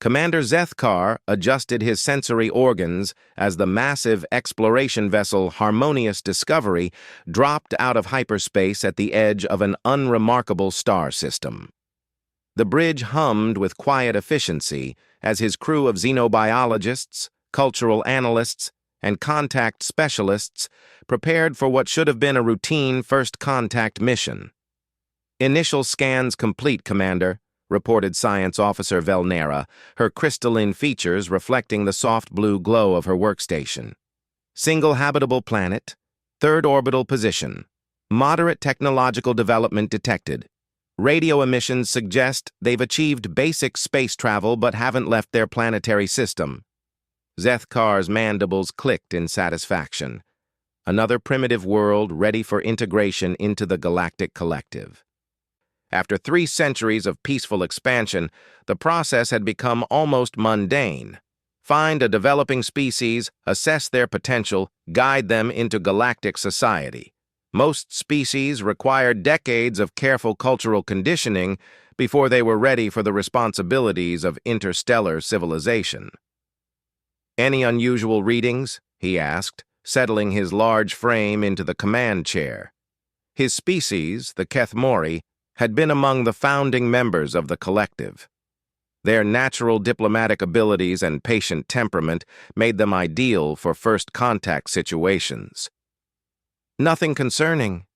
Commander Zethkar adjusted his sensory organs as the massive exploration vessel Harmonious Discovery dropped out of hyperspace at the edge of an unremarkable star system. The bridge hummed with quiet efficiency as his crew of xenobiologists, cultural analysts, and contact specialists prepared for what should have been a routine first contact mission. "Initial scans complete, Commander," reported Science Officer Velnera, her crystalline features reflecting the soft blue glow of her workstation. "Single habitable planet, third orbital position. Moderate technological development detected. Radio emissions suggest they've achieved basic space travel but haven't left their planetary system." Zethkar's mandibles clicked in satisfaction. Another primitive world ready for integration into the galactic collective. After 3 centuries of peaceful expansion, the process had become almost mundane. Find a developing species, assess their potential, guide them into galactic society. Most species required decades of careful cultural conditioning before they were ready for the responsibilities of interstellar civilization. "Any unusual readings?" he asked, settling his large frame into the command chair. His species, the Kethmori, had been among the founding members of the collective. Their natural diplomatic abilities and patient temperament made them ideal for first contact situations. "Nothing concerning,"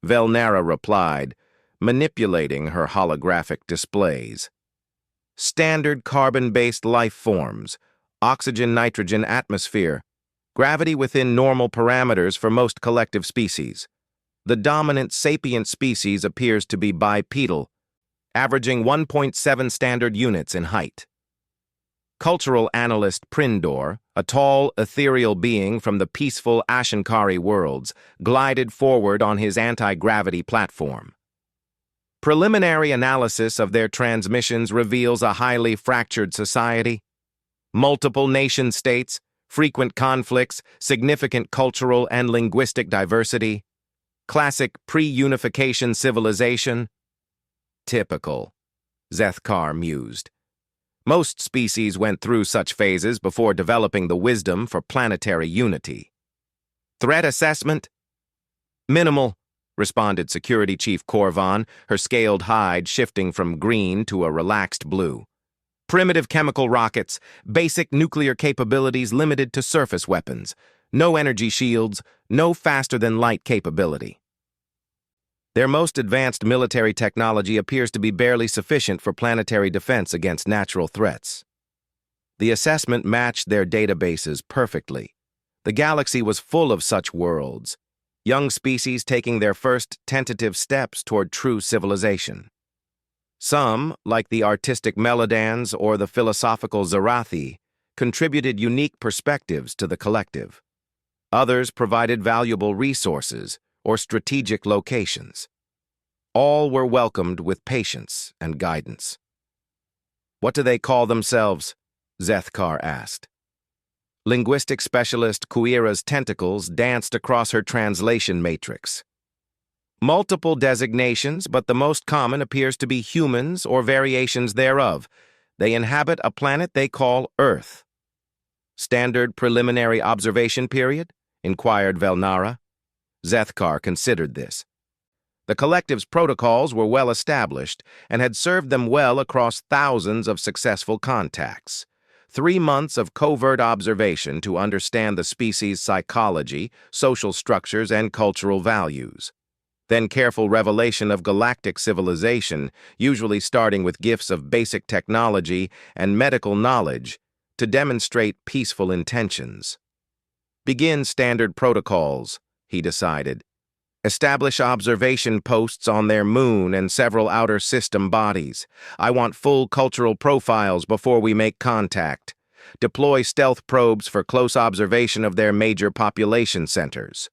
Velnera replied, manipulating her holographic displays. "Standard carbon-based life forms, oxygen-nitrogen atmosphere, gravity within normal parameters for most collective species. The dominant sapient species appears to be bipedal, averaging 1.7 standard units in height." Cultural analyst Prindor, a tall, ethereal being from the peaceful Ashankari worlds, glided forward on his anti-gravity platform. "Preliminary analysis of their transmissions reveals a highly fractured society. Multiple nation-states, frequent conflicts, significant cultural and linguistic diversity. Classic pre-unification civilization." "Typical," Zethkar mused. "Most species went through such phases before developing the wisdom for planetary unity." "Threat assessment?" "Minimal," responded Security Chief Korvan, her scaled hide shifting from green to a relaxed blue. "Primitive chemical rockets, basic nuclear capabilities limited to surface weapons. No energy shields, no faster-than-light capability. Their most advanced military technology appears to be barely sufficient for planetary defense against natural threats." The assessment matched their databases perfectly. The galaxy was full of such worlds, young species taking their first tentative steps toward true civilization. Some, like the artistic Melodans or the philosophical Zarathi, contributed unique perspectives to the collective. Others provided valuable resources or strategic locations. All were welcomed with patience and guidance. "What do they call themselves?" Zethkar asked. Linguistic specialist Kuira's tentacles danced across her translation matrix. "Multiple designations, but the most common appears to be humans or variations thereof. They inhabit a planet they call Earth." "Standard preliminary observation period?" inquired Velnara. Zethkar considered this. The collective's protocols were well established and had served them well across thousands of successful contacts. 3 months of covert observation to understand the species' psychology, social structures, and cultural values. Then careful revelation of galactic civilization, usually starting with gifts of basic technology and medical knowledge to demonstrate peaceful intentions. "Begin standard protocols," he decided. "Establish observation posts on their moon and several outer system bodies. I want full cultural profiles before we make contact. Deploy stealth probes for close observation of their major population centers."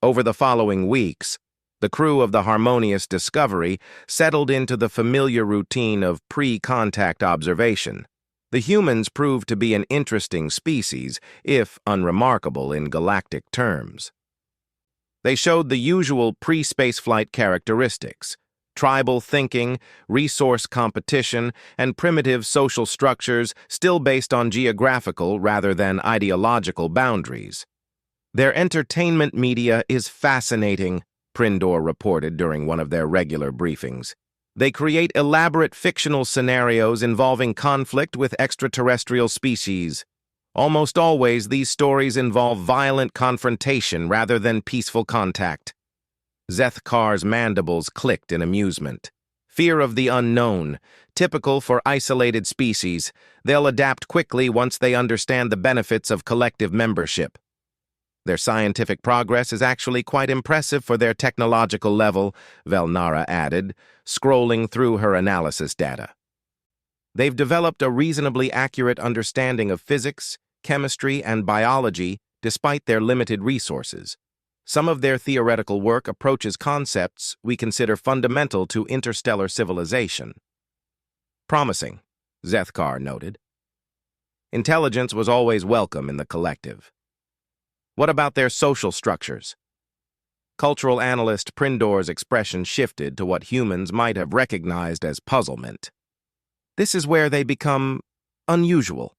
Over the following weeks, the crew of the Harmonious Discovery settled into the familiar routine of pre-contact observation. The humans proved to be an interesting species, if unremarkable in galactic terms. They showed the usual pre-spaceflight characteristics: tribal thinking, resource competition, and primitive social structures still based on geographical rather than ideological boundaries. Their entertainment media is fascinating, Prindor reported during one of their regular briefings. They create elaborate fictional scenarios involving conflict with extraterrestrial species. Almost always, these stories involve violent confrontation rather than peaceful contact. Zethkar's mandibles clicked in amusement. Fear of the unknown, typical for isolated species. They'll adapt quickly once they understand the benefits of collective membership. Their scientific progress is actually quite impressive for their technological level, Velnara added, scrolling through her analysis data. They've developed a reasonably accurate understanding of physics, chemistry, and biology despite their limited resources. Some of their theoretical work approaches concepts we consider fundamental to interstellar civilization. Promising, Zethkar noted. Intelligence was always welcome in the collective. What about their social structures? Cultural analyst Prindor's expression shifted to what humans might have recognized as puzzlement. This is where they become unusual.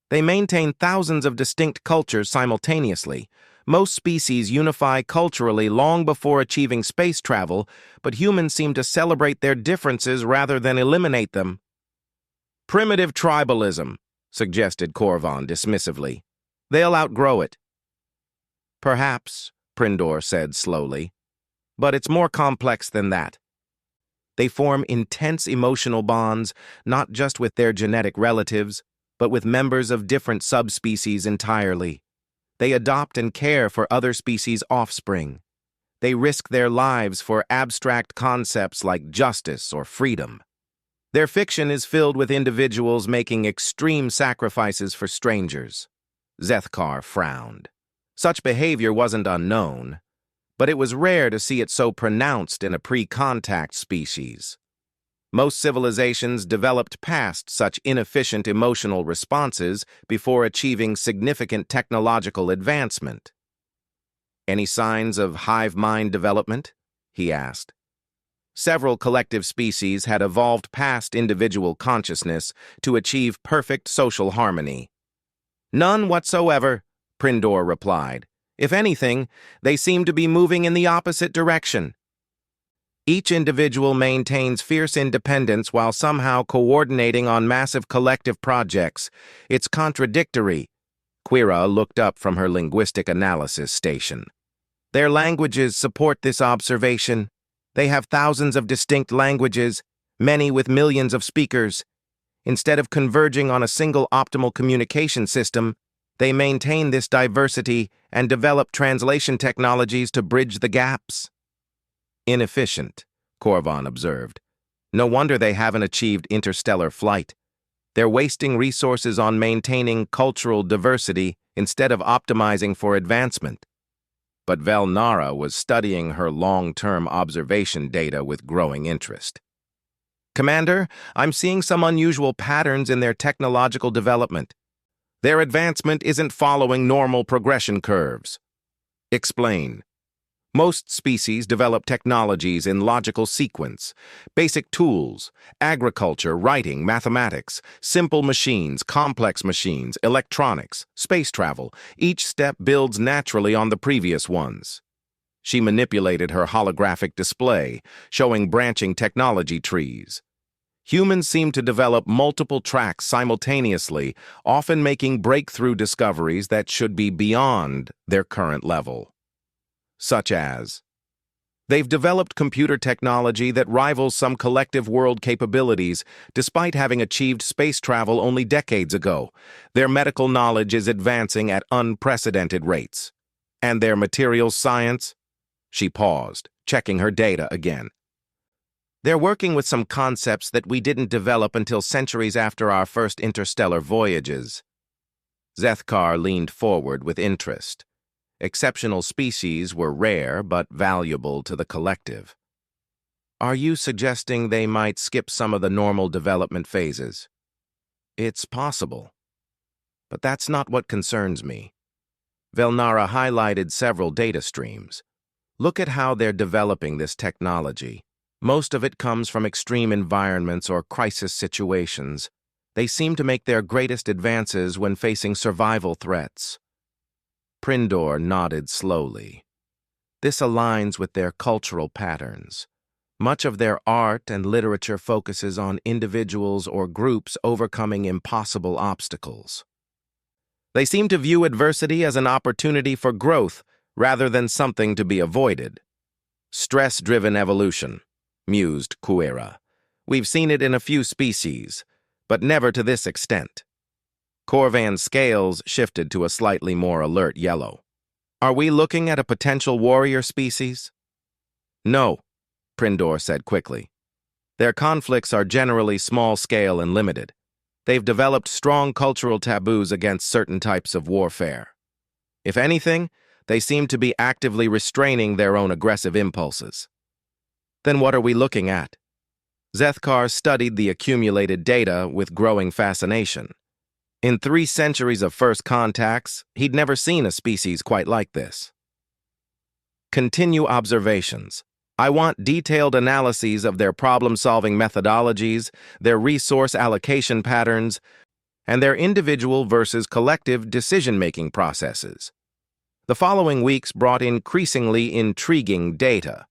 They maintain thousands of distinct cultures simultaneously. Most species unify culturally long before achieving space travel, but humans seem to celebrate their differences rather than eliminate them. Primitive tribalism, suggested Korvan dismissively. They'll outgrow it. Perhaps, Prindor said slowly, but it's more complex than that. They form intense emotional bonds, not just with their genetic relatives, but with members of different subspecies entirely. They adopt and care for other species' offspring. They risk their lives for abstract concepts like justice or freedom. Their fiction is filled with individuals making extreme sacrifices for strangers. Zethkar frowned. Such behavior wasn't unknown, but it was rare to see it so pronounced in a pre-contact species. Most civilizations developed past such inefficient emotional responses before achieving significant technological advancement. Any signs of hive mind development? He asked. Several collective species had evolved past individual consciousness to achieve perfect social harmony. None whatsoever, Prindor replied. If anything, they seem to be moving in the opposite direction. Each individual maintains fierce independence while somehow coordinating on massive collective projects. It's contradictory. Quira looked up from her linguistic analysis station. Their languages support this observation. They have thousands of distinct languages, many with millions of speakers. Instead of converging on a single optimal communication system, they maintain this diversity and develop translation technologies to bridge the gaps. Inefficient, Korvan observed. No wonder they haven't achieved interstellar flight. They're wasting resources on maintaining cultural diversity instead of optimizing for advancement. But Velnara was studying her long-term observation data with growing interest. Commander, I'm seeing some unusual patterns in their technological development. Their advancement isn't following normal progression curves. Explain. Most species develop technologies in logical sequence. Basic tools, agriculture, writing, mathematics, simple machines, complex machines, electronics, space travel. Each step builds naturally on the previous ones. She manipulated her holographic display, showing branching technology trees. Humans seem to develop multiple tracks simultaneously, often making breakthrough discoveries that should be beyond their current level. Such as, they've developed computer technology that rivals some collective world capabilities, despite having achieved space travel only decades ago. Their medical knowledge is advancing at unprecedented rates. And their materials science? She paused, checking her data again. They're working with some concepts that we didn't develop until centuries after our first interstellar voyages. Zethkar leaned forward with interest. Exceptional species were rare but valuable to the collective. Are you suggesting they might skip some of the normal development phases? It's possible. But that's not what concerns me. Velnara highlighted several data streams. Look at how they're developing this technology. Most of it comes from extreme environments or crisis situations. They seem to make their greatest advances when facing survival threats. Prindor nodded slowly. This aligns with their cultural patterns. Much of their art and literature focuses on individuals or groups overcoming impossible obstacles. They seem to view adversity as an opportunity for growth rather than something to be avoided. Stress-driven evolution, mused Kuera. We've seen it in a few species, but never to this extent. Corvan's scales shifted to a slightly more alert yellow. Are we looking at a potential warrior species? No, Prindor said quickly. Their conflicts are generally small-scale and limited. They've developed strong cultural taboos against certain types of warfare. If anything, they seem to be actively restraining their own aggressive impulses. Then what are we looking at? Zethkar studied the accumulated data with growing fascination. In 3 centuries of first contacts, he'd never seen a species quite like this. Continue observations. I want detailed analyses of their problem-solving methodologies, their resource allocation patterns, and their individual versus collective decision-making processes. The following weeks brought increasingly intriguing data.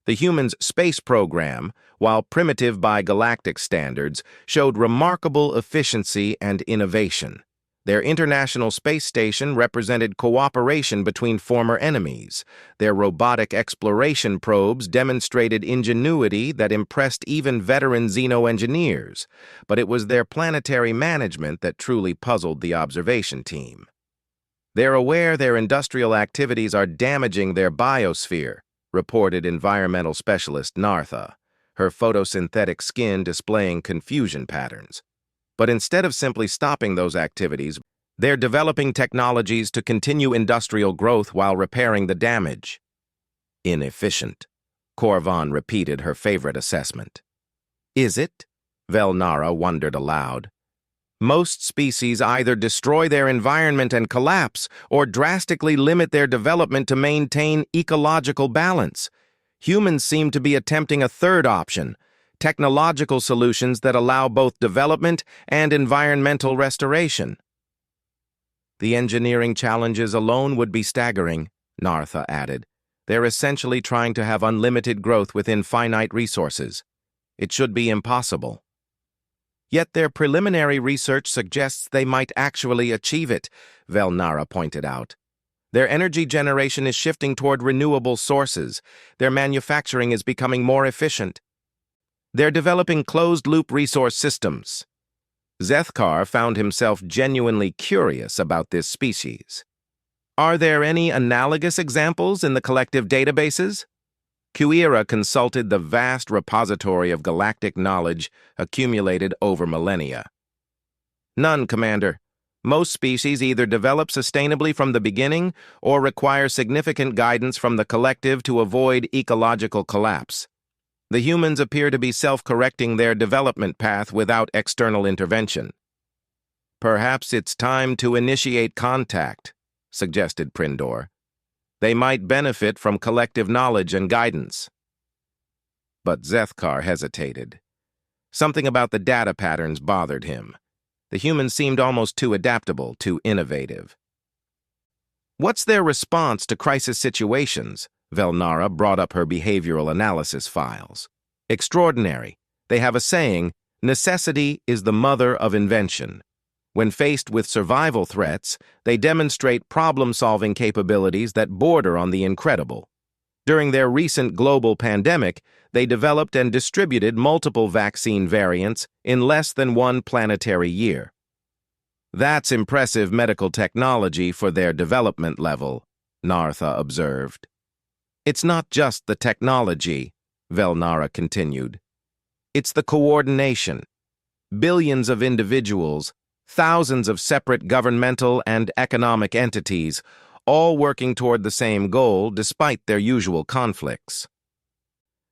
The humans' space program, while primitive by galactic standards, showed remarkable efficiency and innovation. Their International Space Station represented cooperation between former enemies. Their robotic exploration probes demonstrated ingenuity that impressed even veteran xeno-engineers, but it was their planetary management that truly puzzled the observation team. They're aware their industrial activities are damaging their biosphere, reported environmental specialist Nartha, her photosynthetic skin displaying confusion patterns. But instead of simply stopping those activities, they're developing technologies to continue industrial growth while repairing the damage. Inefficient, Corvan repeated her favorite assessment. Is it? Velnara wondered aloud. Most species either destroy their environment and collapse, or drastically limit their development to maintain ecological balance. Humans seem to be attempting a third option, technological solutions that allow both development and environmental restoration. The engineering challenges alone would be staggering, Nartha added. They're essentially trying to have unlimited growth within finite resources. It should be impossible. Yet their preliminary research suggests they might actually achieve it, Velnara pointed out. Their energy generation is shifting toward renewable sources. Their manufacturing is becoming more efficient. They're developing closed-loop resource systems. Zethkar found himself genuinely curious about this species. Are there any analogous examples in the collective databases? Kuera consulted the vast repository of galactic knowledge accumulated over millennia. None, Commander. Most species either develop sustainably from the beginning or require significant guidance from the collective to avoid ecological collapse. The humans appear to be self-correcting their development path without external intervention. Perhaps it's time to initiate contact, suggested Prindor. They might benefit from collective knowledge and guidance. But Zethkar hesitated. Something about the data patterns bothered him. The humans seemed almost too adaptable, too innovative. What's their response to crisis situations? Velnara brought up her behavioral analysis files. Extraordinary. They have a saying, necessity is the mother of invention. When faced with survival threats, they demonstrate problem-solving capabilities that border on the incredible. During their recent global pandemic, they developed and distributed multiple vaccine variants in less than 1 planetary year. That's impressive medical technology for their development level, Nartha observed. It's not just the technology, Velnara continued. It's the coordination. Billions of individuals, thousands of separate governmental and economic entities, all working toward the same goal despite their usual conflicts.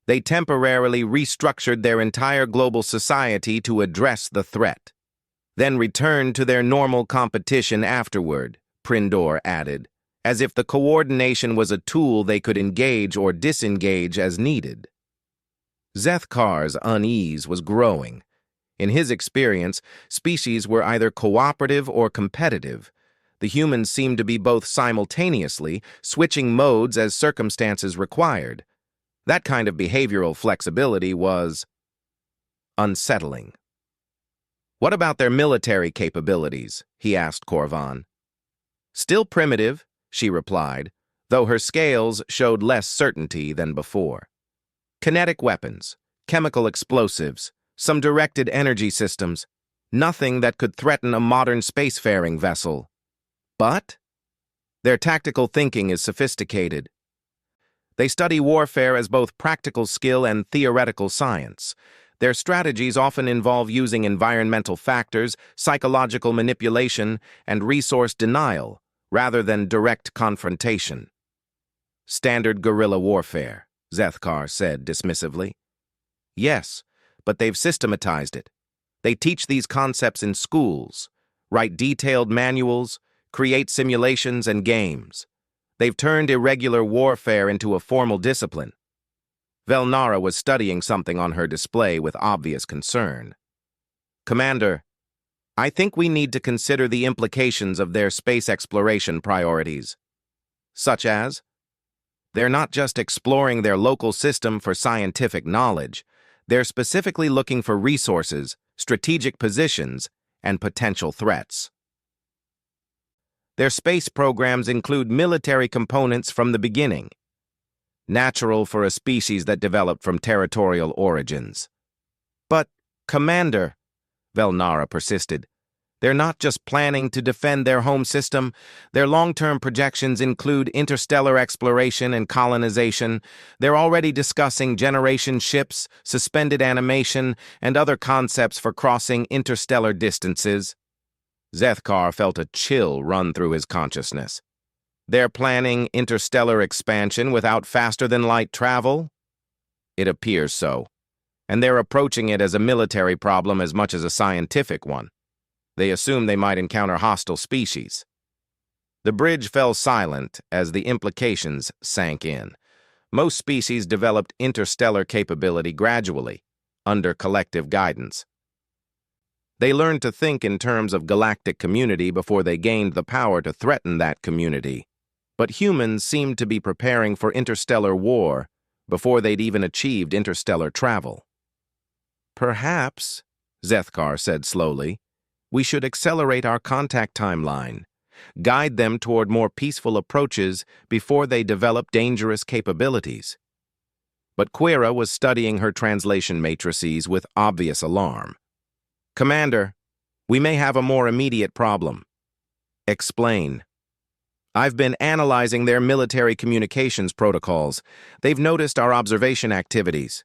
They temporarily restructured their entire global society to address the threat, then returned to their normal competition afterward, Prindor added, as if the coordination was a tool they could engage or disengage as needed. Zethkar's unease was growing. In his experience, species were either cooperative or competitive. The humans seemed to be both simultaneously, switching modes as circumstances required. That kind of behavioral flexibility was unsettling. "What about their military capabilities?" he asked Korvan. "Still primitive," she replied, though her scales showed less certainty than before. "Kinetic weapons, chemical explosives, some directed energy systems, nothing that could threaten a modern spacefaring vessel. But their tactical thinking is sophisticated. They study warfare as both practical skill and theoretical science. Their strategies often involve using environmental factors, psychological manipulation, and resource denial, rather than direct confrontation." "Standard guerrilla warfare," Zethkar said dismissively. "Yes, but they've systematized it. They teach these concepts in schools, write detailed manuals, create simulations and games. They've turned irregular warfare into a formal discipline." Velnara was studying something on her display with obvious concern. "Commander, I think we need to consider the implications of their space exploration priorities. Such as, they're not just exploring their local system for scientific knowledge, they're specifically looking for resources, strategic positions, and potential threats. Their space programs include military components from the beginning, natural for a species that developed from territorial origins." "But, Commander," Velnara persisted, "they're not just planning to defend their home system. Their long-term projections include interstellar exploration and colonization. They're already discussing generation ships, suspended animation, and other concepts for crossing interstellar distances." Zethkar felt a chill run through his consciousness. "They're planning interstellar expansion without faster-than-light travel?" "It appears so. And they're approaching it as a military problem as much as a scientific one. They assume they might encounter hostile species." The bridge fell silent as the implications sank in. Most species developed interstellar capability gradually, under collective guidance. They learned to think in terms of galactic community before they gained the power to threaten that community. But humans seemed to be preparing for interstellar war before they'd even achieved interstellar travel. "Perhaps," Zethkar said slowly, "we should accelerate our contact timeline, guide them toward more peaceful approaches before they develop dangerous capabilities." But Quira was studying her translation matrices with obvious alarm. "Commander, we may have a more immediate problem." "Explain." "I've been analyzing their military communications protocols. They've noticed our observation activities."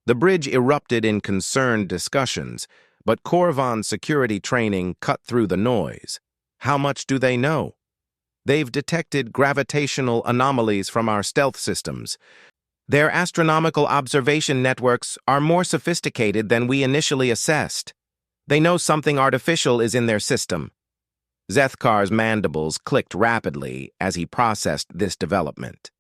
The bridge erupted in concerned discussions, but Korvan's security training cut through the noise. "How much do they know?" "They've detected gravitational anomalies from our stealth systems. Their astronomical observation networks are more sophisticated than we initially assessed. They know something artificial is in their system." Zethkar's mandibles clicked rapidly as he processed this development.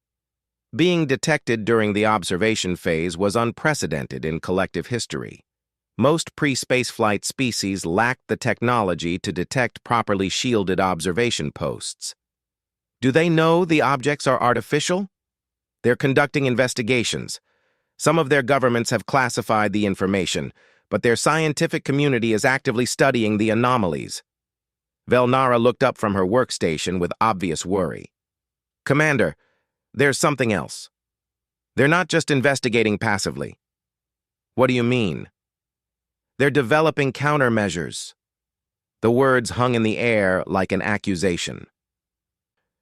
Being detected during the observation phase was unprecedented in collective history. Most pre-spaceflight species lacked the technology to detect properly shielded observation posts. "Do they know the objects are artificial?" "They're conducting investigations. Some of their governments have classified the information, but their scientific community is actively studying the anomalies." Velnara looked up from her workstation with obvious worry. "Commander, there's something else. They're not just investigating passively." "What do you mean?" "They're developing countermeasures." The words hung in the air like an accusation.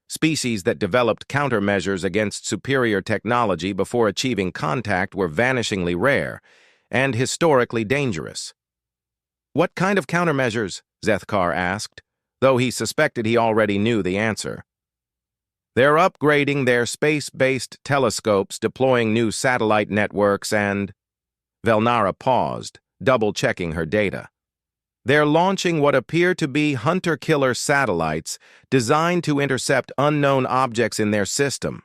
Species that developed countermeasures against superior technology before achieving contact were vanishingly rare and historically dangerous. "What kind of countermeasures?" Zethkar asked, though he suspected he already knew the answer. "They're upgrading their space-based telescopes, deploying new satellite networks, and—" Velnara paused, double-checking her data. "They're launching what appear to be hunter-killer satellites designed to intercept unknown objects in their system."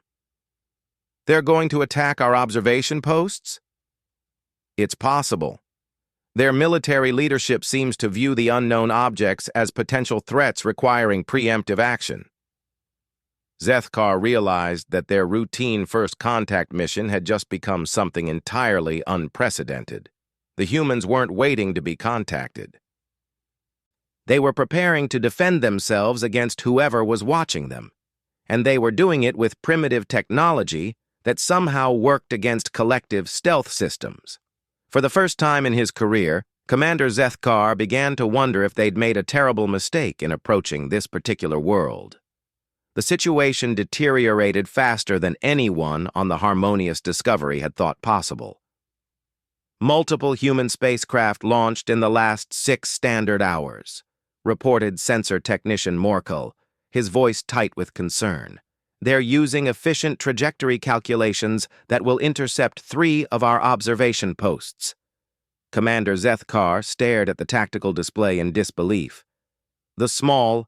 "They're going to attack our observation posts?" It's possible. Their military leadership seems to view the unknown objects as potential threats requiring preemptive action. Zethkar realized that their routine first contact mission had just become something entirely unprecedented. The humans weren't waiting to be contacted. They were preparing to defend themselves against whoever was watching them, and they were doing it with primitive technology that somehow worked against collective stealth systems. For the first time in his career, Commander Zethkar began to wonder if they'd made a terrible mistake in approaching this particular world. The situation deteriorated faster than anyone on the Harmonious Discovery had thought possible. Multiple human spacecraft launched in the last 6 standard hours, reported sensor technician Morkel, his voice tight with concern. They're using efficient trajectory calculations that will intercept 3 of our observation posts. Commander Zethkar stared at the tactical display in disbelief. The small,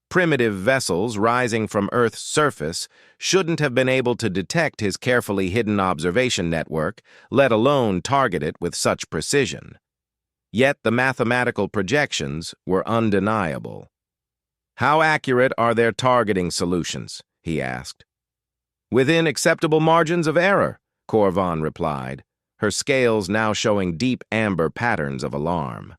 primitive vessels rising from Earth's surface shouldn't have been able to detect his carefully hidden observation network, let alone target it with such precision. Yet the mathematical projections were undeniable. "How accurate are their targeting solutions?" he asked. "Within acceptable margins of error," Korvan replied, her scales now showing deep amber patterns of alarm.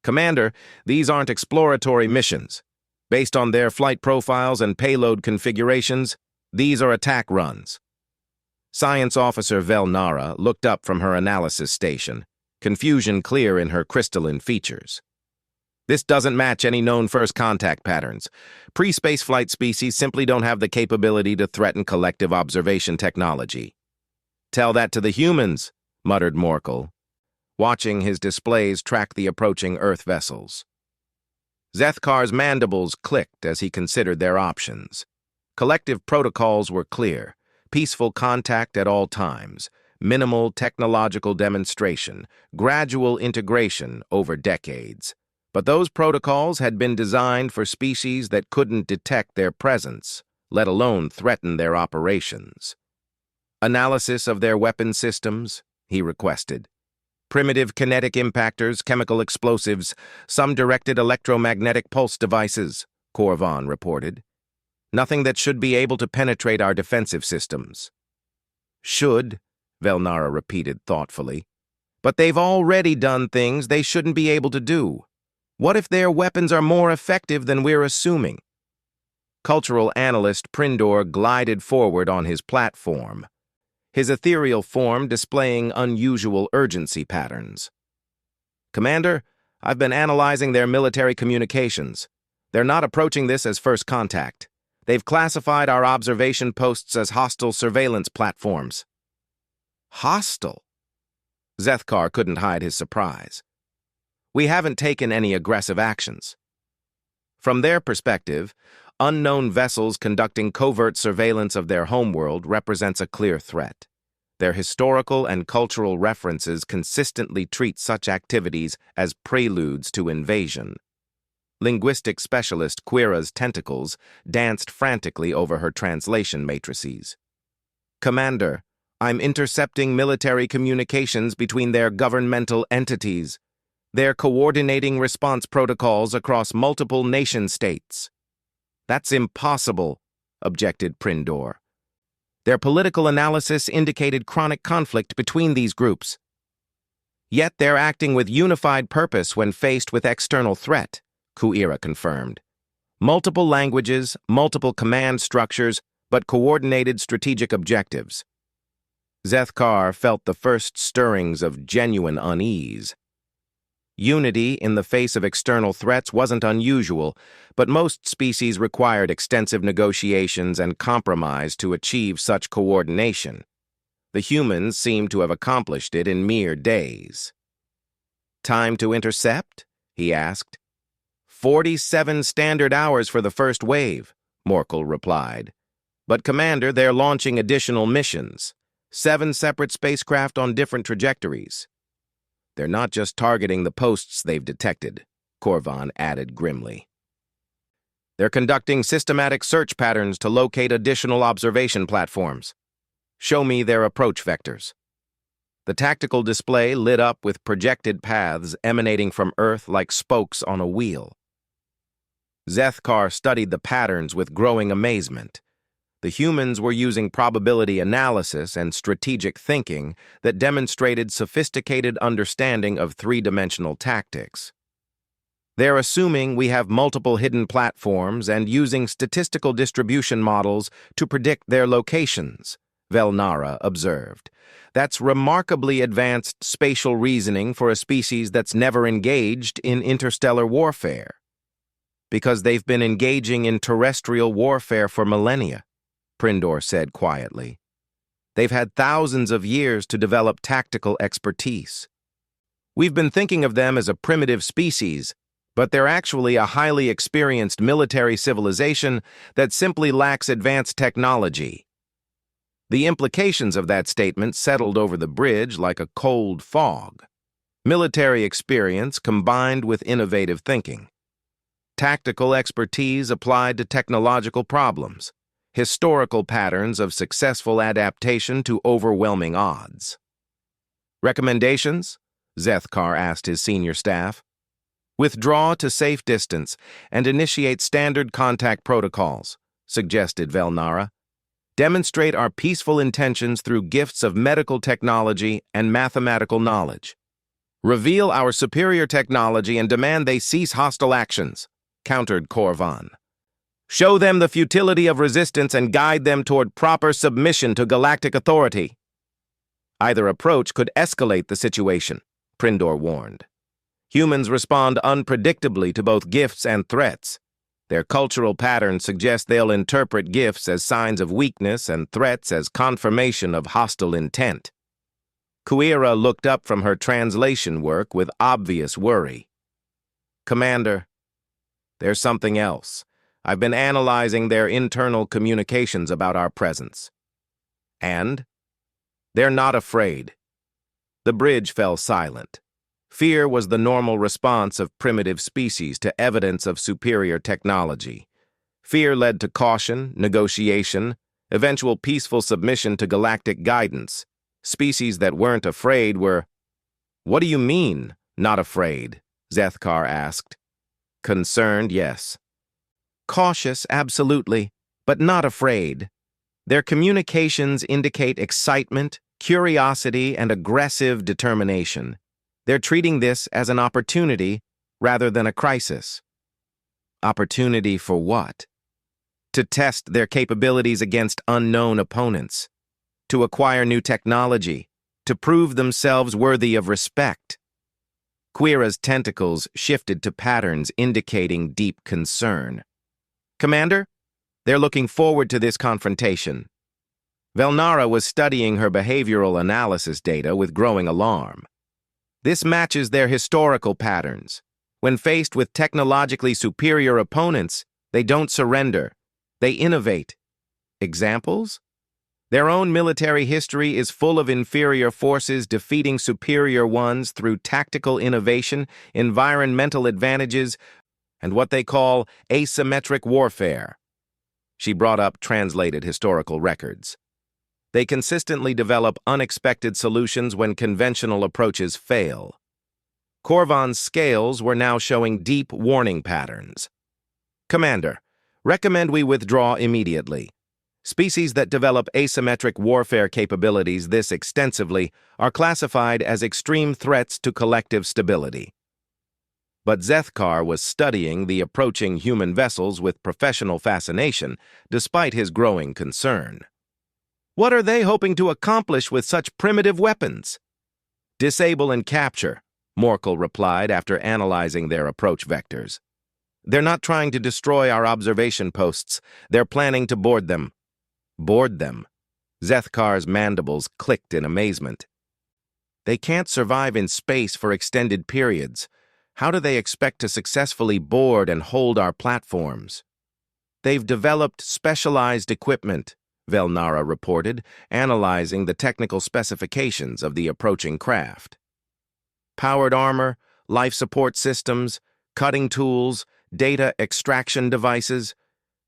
"Commander, these aren't exploratory missions. Based on their flight profiles and payload configurations, these are attack runs." Science Officer Velnara looked up from her analysis station, confusion clear in her crystalline features. "This doesn't match any known first contact patterns. Pre-spaceflight species simply don't have the capability to threaten collective observation technology." "Tell that to the humans," muttered Morkel, watching his displays track the approaching Earth vessels. Zethkar's mandibles clicked as he considered their options. Collective protocols were clear: peaceful contact at all times, minimal technological demonstration, gradual integration over decades. But those protocols had been designed for species that couldn't detect their presence, let alone threaten their operations. "Analysis of their weapon systems," he requested. "Primitive kinetic impactors, chemical explosives, some directed electromagnetic pulse devices," Korvan reported. "Nothing that should be able to penetrate our defensive systems." "Should," Velnara repeated thoughtfully. "But they've already done things they shouldn't be able to do. What if their weapons are more effective than we're assuming?" Cultural analyst Prindor glided forward on his platform, his ethereal form displaying unusual urgency patterns. "Commander, I've been analyzing their military communications. They're not approaching this as first contact. They've classified our observation posts as hostile surveillance platforms." "Hostile?" Zethkar couldn't hide his surprise. "We haven't taken any aggressive actions." From their perspective, unknown vessels conducting covert surveillance of their homeworld represents a clear threat. Their historical and cultural references consistently treat such activities as preludes to invasion. Linguistic specialist Quira's tentacles danced frantically over her translation matrices. "Commander, I'm intercepting military communications between their governmental entities. They're coordinating response protocols across multiple nation-states." "That's impossible," objected Prindor. "Their political analysis indicated chronic conflict between these groups. Yet they're acting with unified purpose when faced with external threat," Quira confirmed. "Multiple languages, multiple command structures, but coordinated strategic objectives." Zethkar felt the first stirrings of genuine unease. Unity in the face of external threats wasn't unusual, but most species required extensive negotiations and compromise to achieve such coordination. The humans seemed to have accomplished it in mere days. "Time to intercept?" he asked. 47 standard hours for the first wave," Morkel replied. "But Commander, they're launching additional missions. 7 separate spacecraft on different trajectories." "They're not just targeting the posts they've detected," Korvan added grimly. "They're conducting systematic search patterns to locate additional observation platforms. Show me their approach vectors." The tactical display lit up with projected paths emanating from Earth like spokes on a wheel. Zethkar studied the patterns with growing amazement. The humans were using probability analysis and strategic thinking that demonstrated sophisticated understanding of three-dimensional tactics. They're assuming we have multiple hidden platforms and using statistical distribution models to predict their locations, Velnara observed. That's remarkably advanced spatial reasoning for a species that's never engaged in interstellar warfare. Because they've been engaging in terrestrial warfare for millennia, Prindor said quietly. They've had thousands of years to develop tactical expertise. We've been thinking of them as a primitive species, but they're actually a highly experienced military civilization that simply lacks advanced technology. The implications of that statement settled over the bridge like a cold fog. Military experience combined with innovative thinking. Tactical expertise applied to technological problems. Historical patterns of successful adaptation to overwhelming odds. Recommendations? Zethkar asked his senior staff. Withdraw to safe distance and initiate standard contact protocols, suggested Velnara. Demonstrate our peaceful intentions through gifts of medical technology and mathematical knowledge. Reveal our superior technology and demand they cease hostile actions, countered Korvan. Show them the futility of resistance and guide them toward proper submission to galactic authority. Either approach could escalate the situation, Prindor warned. Humans respond unpredictably to both gifts and threats. Their cultural patterns suggest they'll interpret gifts as signs of weakness and threats as confirmation of hostile intent. Kuira looked up from her translation work with obvious worry. Commander, there's something else. I've been analyzing their internal communications about our presence. And? They're not afraid. The bridge fell silent. Fear was the normal response of primitive species to evidence of superior technology. Fear led to caution, negotiation, eventual peaceful submission to galactic guidance. Species that weren't afraid were... What do you mean, not afraid? Zethkar asked. Concerned, yes. Cautious, absolutely, but not afraid. Their communications indicate excitement, curiosity, and aggressive determination. They're treating this as an opportunity rather than a crisis. Opportunity for what? To test their capabilities against unknown opponents, to acquire new technology, to prove themselves worthy of respect. Quira's tentacles shifted to patterns indicating deep concern. Commander, they're looking forward to this confrontation. Velnara was studying her behavioral analysis data with growing alarm. This matches their historical patterns. When faced with technologically superior opponents, they don't surrender. They innovate. Examples? Their own military history is full of inferior forces defeating superior ones through tactical innovation, environmental advantages, and what they call asymmetric warfare. She brought up translated historical records. They consistently develop unexpected solutions when conventional approaches fail. Korvan's scales were now showing deep warning patterns. Commander, recommend we withdraw immediately. Species that develop asymmetric warfare capabilities this extensively are classified as extreme threats to collective stability. But Zethkar was studying the approaching human vessels with professional fascination, despite his growing concern. What are they hoping to accomplish with such primitive weapons? Disable and capture, Morkel replied after analyzing their approach vectors. They're not trying to destroy our observation posts. They're planning to board them. Board them? Zethkar's mandibles clicked in amazement. They can't survive in space for extended periods. How do they expect to successfully board and hold our platforms? They've developed specialized equipment, Velnara reported, analyzing the technical specifications of the approaching craft. Powered armor, life support systems, cutting tools, data extraction devices.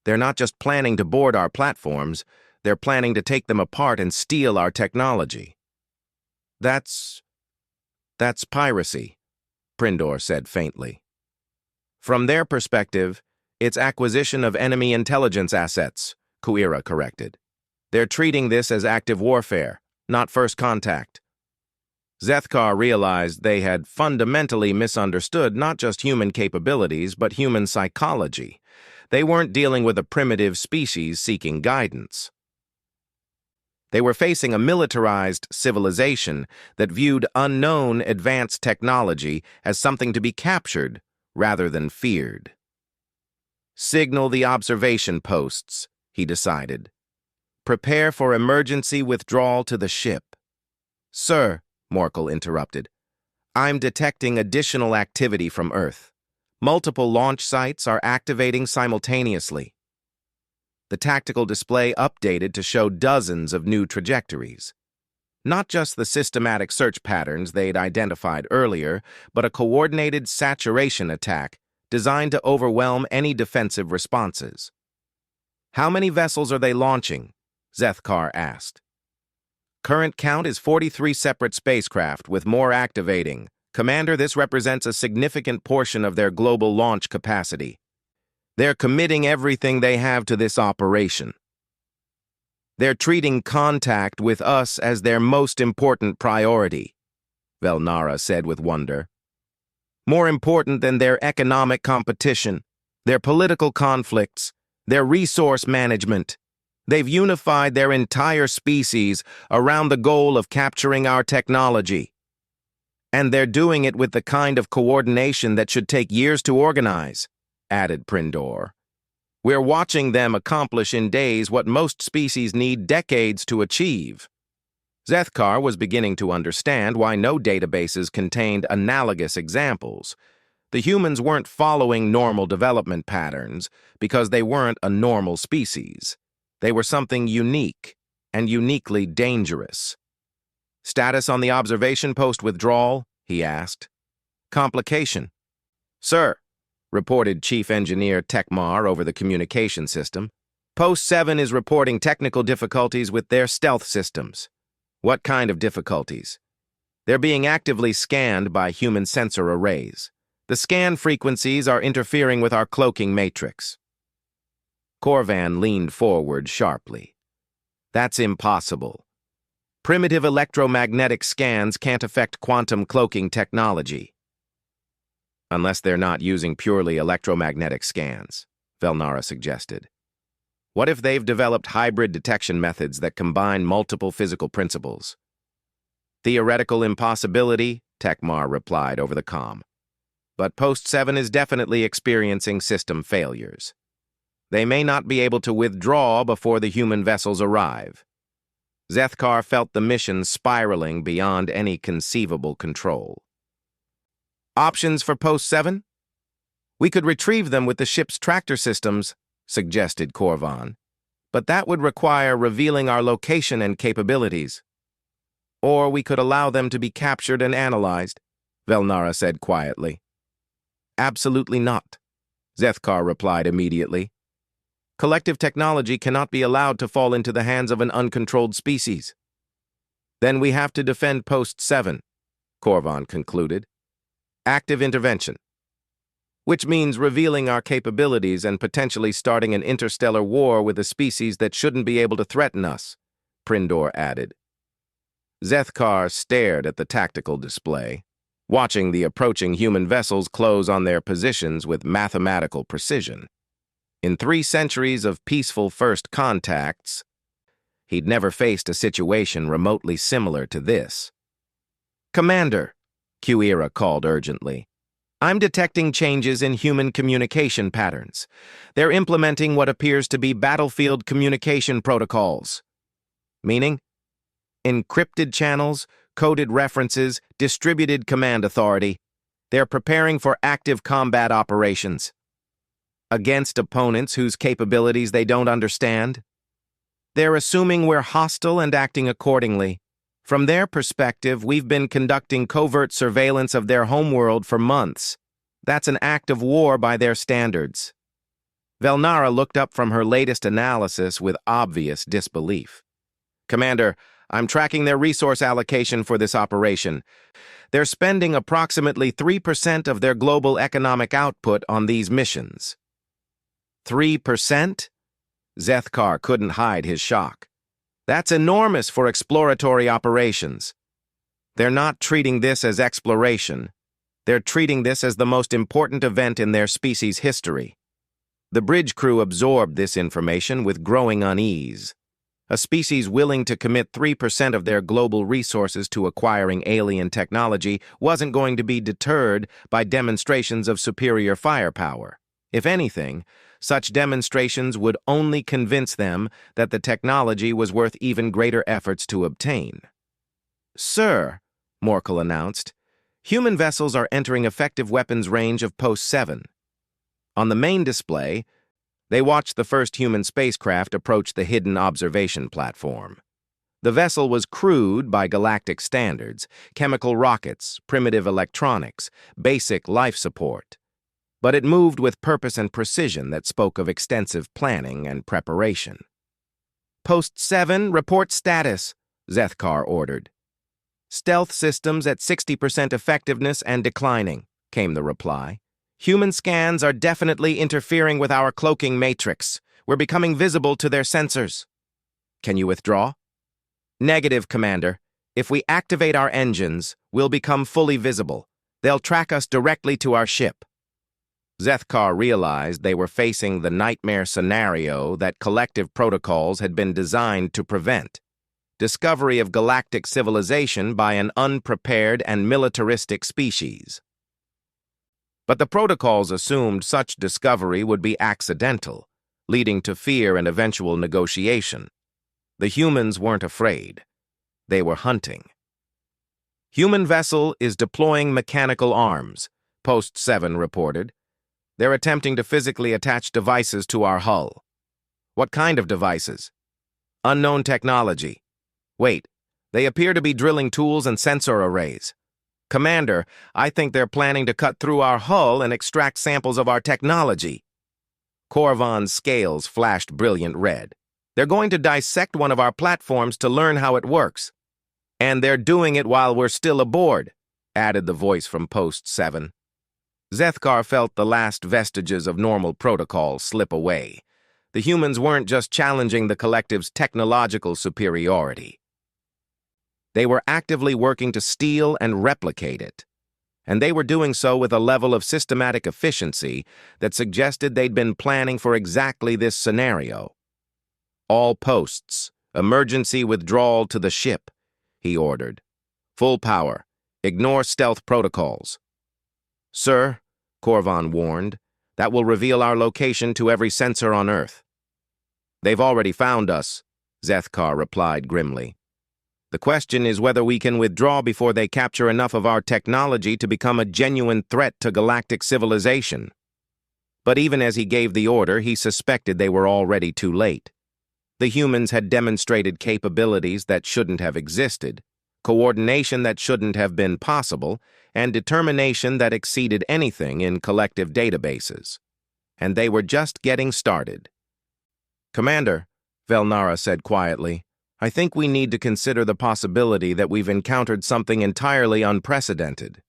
They're not just planning to board our platforms, they're planning to take them apart and steal our technology. That's... that's piracy, Prindor said faintly. From their perspective, it's acquisition of enemy intelligence assets, Kuira corrected. They're treating this as active warfare, not first contact. Zethkar realized they had fundamentally misunderstood not just human capabilities, but human psychology. They weren't dealing with a primitive species seeking guidance. They were facing a militarized civilization that viewed unknown advanced technology as something to be captured rather than feared. Signal the observation posts, he decided. Prepare for emergency withdrawal to the ship. Sir, Morkel interrupted, I'm detecting additional activity from Earth. Multiple launch sites are activating simultaneously. The tactical display updated to show dozens of new trajectories. Not just the systematic search patterns they'd identified earlier, but a coordinated saturation attack designed to overwhelm any defensive responses. How many vessels are they launching? Zethkar asked. Current count is 43 separate spacecraft, with more activating. Commander, this represents a significant portion of their global launch capacity. They're committing everything they have to this operation. They're treating contact with us as their most important priority, Velnara said with wonder. More important than their economic competition, their political conflicts, their resource management. They've unified their entire species around the goal of capturing our technology. And they're doing it with the kind of coordination that should take years to organize, added Prindor. We're watching them accomplish in days what most species need decades to achieve. Zethkar was beginning to understand why no databases contained analogous examples. The humans weren't following normal development patterns because they weren't a normal species. They were something unique and uniquely dangerous. Status on the observation post withdrawal? He asked. Complication. Sir, reported Chief Engineer Tekmar over the communication system. Post 7 is reporting technical difficulties with their stealth systems. What kind of difficulties? They're being actively scanned by human sensor arrays. The scan frequencies are interfering with our cloaking matrix. Corvan leaned forward sharply. That's impossible. Primitive electromagnetic scans can't affect quantum cloaking technology. Unless they're not using purely electromagnetic scans, Velnara suggested. What if they've developed hybrid detection methods that combine multiple physical principles? Theoretical impossibility, Tekmar replied over the comm. But Post 7 is definitely experiencing system failures. They may not be able to withdraw before the human vessels arrive. Zethkar felt the mission spiraling beyond any conceivable control. Options for Post 7? We could retrieve them with the ship's tractor systems, suggested Corvan, but that would require revealing our location and capabilities. Or we could allow them to be captured and analyzed, Velnara said quietly. Absolutely not, Zethkar replied immediately. Collective technology cannot be allowed to fall into the hands of an uncontrolled species. Then we have to defend Post 7, Corvan concluded. Active intervention. Which means revealing our capabilities and potentially starting an interstellar war with a species that shouldn't be able to threaten us, Prindor added. Zethkar stared at the tactical display, watching the approaching human vessels close on their positions with mathematical precision. In 3 centuries of peaceful first contacts, he'd never faced a situation remotely similar to this. Commander, Kuira called urgently. I'm detecting changes in human communication patterns. They're implementing what appears to be battlefield communication protocols. Meaning? Encrypted channels, coded references, distributed command authority. They're preparing for active combat operations. Against opponents whose capabilities they don't understand. They're assuming we're hostile and acting accordingly. From their perspective, we've been conducting covert surveillance of their homeworld for months. That's an act of war by their standards. Velnara looked up from her latest analysis with obvious disbelief. Commander, I'm tracking their resource allocation for this operation. They're spending approximately 3% of their global economic output on these missions. 3%? Zethkar couldn't hide his shock. That's enormous for exploratory operations. They're not treating this as exploration. They're treating this as the most important event in their species' history. The bridge crew absorbed this information with growing unease. A species willing to commit 3% of their global resources to acquiring alien technology wasn't going to be deterred by demonstrations of superior firepower. If anything, such demonstrations would only convince them that the technology was worth even greater efforts to obtain. "Sir," Morkel announced, "human vessels are entering effective weapons range of Post 7. On the main display, they watched the first human spacecraft approach the hidden observation platform. The vessel was crude by galactic standards: chemical rockets, primitive electronics, basic life support. But it moved with purpose and precision that spoke of extensive planning and preparation. "Post 7, report status," Zethkar ordered. "Stealth systems at 60% effectiveness and declining," came the reply. "Human scans are definitely interfering with our cloaking matrix. We're becoming visible to their sensors." "Can you withdraw?" "Negative, Commander. If we activate our engines, we'll become fully visible. They'll track us directly to our ship." Zethkar realized they were facing the nightmare scenario that collective protocols had been designed to prevent: discovery of galactic civilization by an unprepared and militaristic species. But the protocols assumed such discovery would be accidental, leading to fear and eventual negotiation. The humans weren't afraid. They were hunting. "Human vessel is deploying mechanical arms," Post 7 reported. "They're attempting to physically attach devices to our hull." "What kind of devices?" "Unknown technology. Wait, they appear to be drilling tools and sensor arrays. Commander, I think they're planning to cut through our hull and extract samples of our technology." Korvan's scales flashed brilliant red. "They're going to dissect one of our platforms to learn how it works. And they're doing it while we're still aboard," added the voice from Post 7. Zethkar felt the last vestiges of normal protocol slip away. The humans weren't just challenging the collective's technological superiority. They were actively working to steal and replicate it. And they were doing so with a level of systematic efficiency that suggested they'd been planning for exactly this scenario. "All posts, emergency withdrawal to the ship," he ordered. "Full power. Ignore stealth protocols." "Sir," Korvan warned, "that will reveal our location to every sensor on Earth." "They've already found us," Zethkar replied grimly. "The question is whether we can withdraw before they capture enough of our technology to become a genuine threat to galactic civilization." But even as he gave the order, he suspected they were already too late. The humans had demonstrated capabilities that shouldn't have existed, coordination that shouldn't have been possible, and determination that exceeded anything in collective databases. And they were just getting started. "Commander," Velnara said quietly, "I think we need to consider the possibility that we've encountered something entirely unprecedented."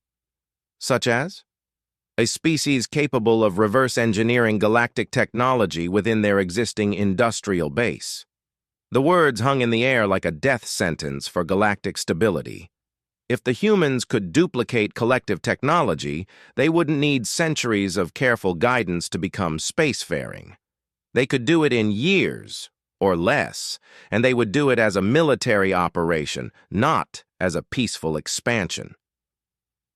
"Such as?" "A species capable of reverse engineering galactic technology within their existing industrial base." The words hung in the air like a death sentence for galactic stability. If the humans could duplicate collective technology, they wouldn't need centuries of careful guidance to become spacefaring. They could do it in years, or less, and they would do it as a military operation, not as a peaceful expansion.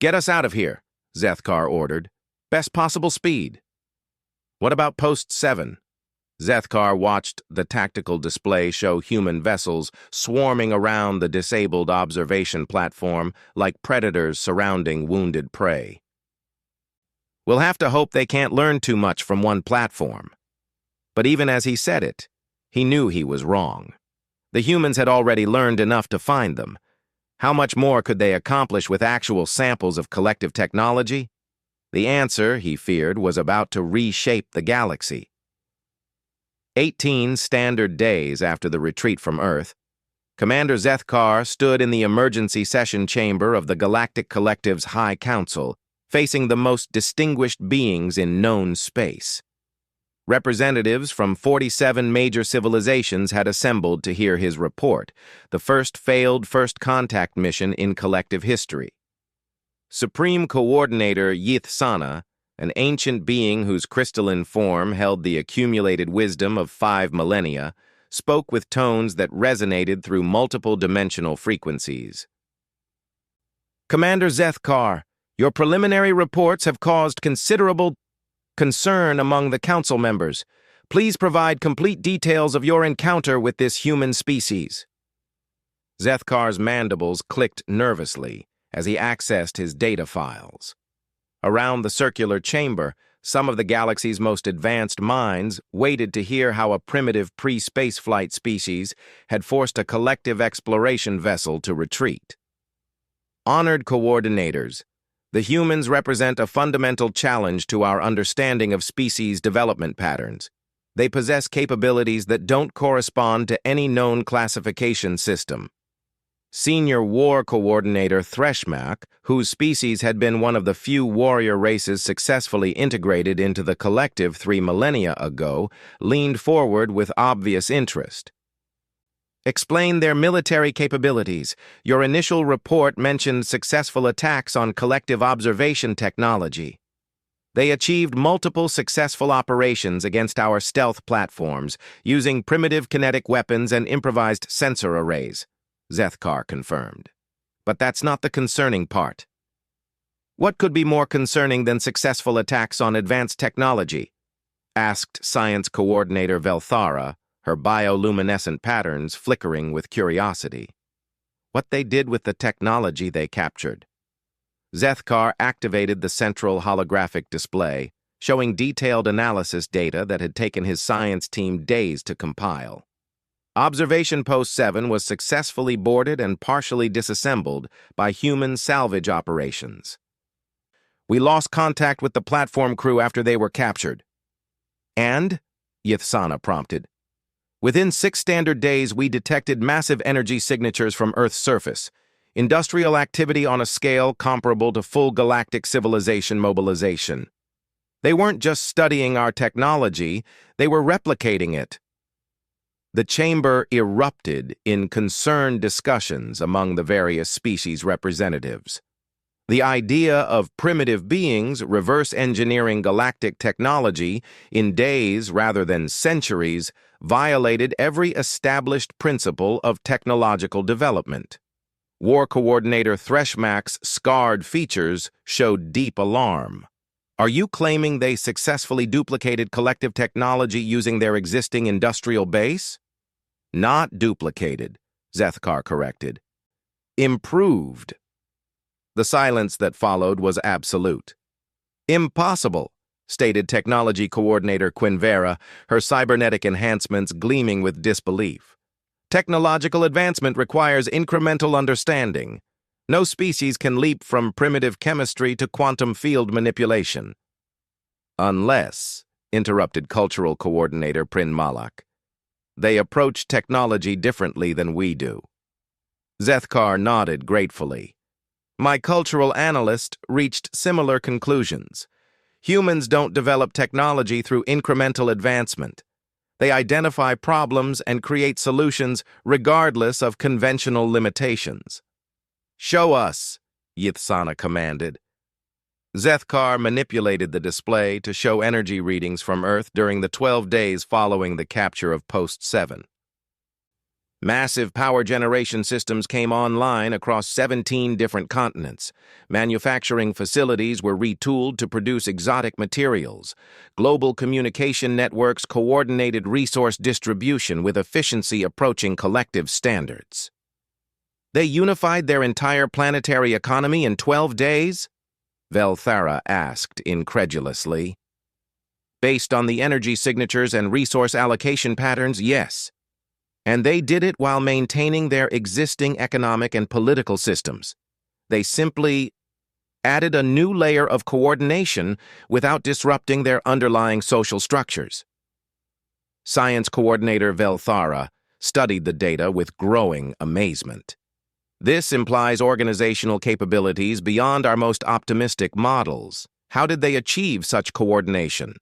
"Get us out of here," Zethkar ordered. "Best possible speed." "What about Post 7? Zethkar watched the tactical display show human vessels swarming around the disabled observation platform like predators surrounding wounded prey. "We'll have to hope they can't learn too much from one platform." But even as he said it, he knew he was wrong. The humans had already learned enough to find them. How much more could they accomplish with actual samples of collective technology? The answer, he feared, was about to reshape the galaxy. 18 standard days after the retreat from Earth, Commander Zethkar stood in the emergency session chamber of the Galactic Collective's High Council, facing the most distinguished beings in known space. Representatives from 47 major civilizations had assembled to hear his report, the first failed first contact mission in collective history. Supreme Coordinator Yith-Sana, an ancient being whose crystalline form held the accumulated wisdom of 5 millennia, spoke with tones that resonated through multiple dimensional frequencies. Commander Zethkar, your preliminary reports have caused considerable concern among the council members. Please provide complete details of your encounter with this human species. Zethkar's mandibles clicked nervously as he accessed his data files. Around the circular chamber, some of the galaxy's most advanced minds waited to hear how a primitive pre-spaceflight species had forced a collective exploration vessel to retreat. Honored coordinators, the humans represent a fundamental challenge to our understanding of species development patterns. They possess capabilities that don't correspond to any known classification system. Senior War Coordinator Threshmak, whose species had been one of the few warrior races successfully integrated into the collective 3 millennia ago, leaned forward with obvious interest. Explain their military capabilities. Your initial report mentioned successful attacks on collective observation technology. They achieved multiple successful operations against our stealth platforms, using primitive kinetic weapons and improvised sensor arrays, Zethkar confirmed. But that's not the concerning part. What could be more concerning than successful attacks on advanced technology? Asked Science Coordinator Velthara, her bioluminescent patterns flickering with curiosity. What they did with the technology they captured. Zethkar activated the central holographic display, showing detailed analysis data that had taken his science team days to compile. Observation Post 7 was successfully boarded and partially disassembled by human salvage operations. We lost contact with the platform crew after they were captured. And? Yith-Sana prompted. Within 6 standard days, we detected massive energy signatures from Earth's surface, industrial activity on a scale comparable to full galactic civilization mobilization. They weren't just studying our technology, they were replicating it. The chamber erupted in concerned discussions among the various species representatives. The idea of primitive beings reverse engineering galactic technology in days rather than centuries violated every established principle of technological development. War Coordinator Threshmak's scarred features showed deep alarm. Are you claiming they successfully duplicated collective technology using their existing industrial base? Not duplicated, Zethkar corrected. Improved. The silence that followed was absolute. Impossible, stated Technology Coordinator Quinvera, her cybernetic enhancements gleaming with disbelief. Technological advancement requires incremental understanding. No species can leap from primitive chemistry to quantum field manipulation. Unless, interrupted Cultural Coordinator Prin Malak, they approach technology differently than we do. Zethkar nodded gratefully. My cultural analyst reached similar conclusions. Humans don't develop technology through incremental advancement. They identify problems and create solutions regardless of conventional limitations. Show us, Yith-Sana commanded. Zethkar manipulated the display to show energy readings from Earth during the 12 days following the capture of Post 7. Massive power generation systems came online across 17 different continents. Manufacturing facilities were retooled to produce exotic materials. Global communication networks coordinated resource distribution with efficiency approaching collective standards. They unified their entire planetary economy in 12 days? Velthara asked incredulously. Based on the energy signatures and resource allocation patterns, yes. And they did it while maintaining their existing economic and political systems. They simply added a new layer of coordination without disrupting their underlying social structures. Science Coordinator Velthara, studied the data with growing amazement. This implies organizational capabilities beyond our most optimistic models. How did they achieve such coordination?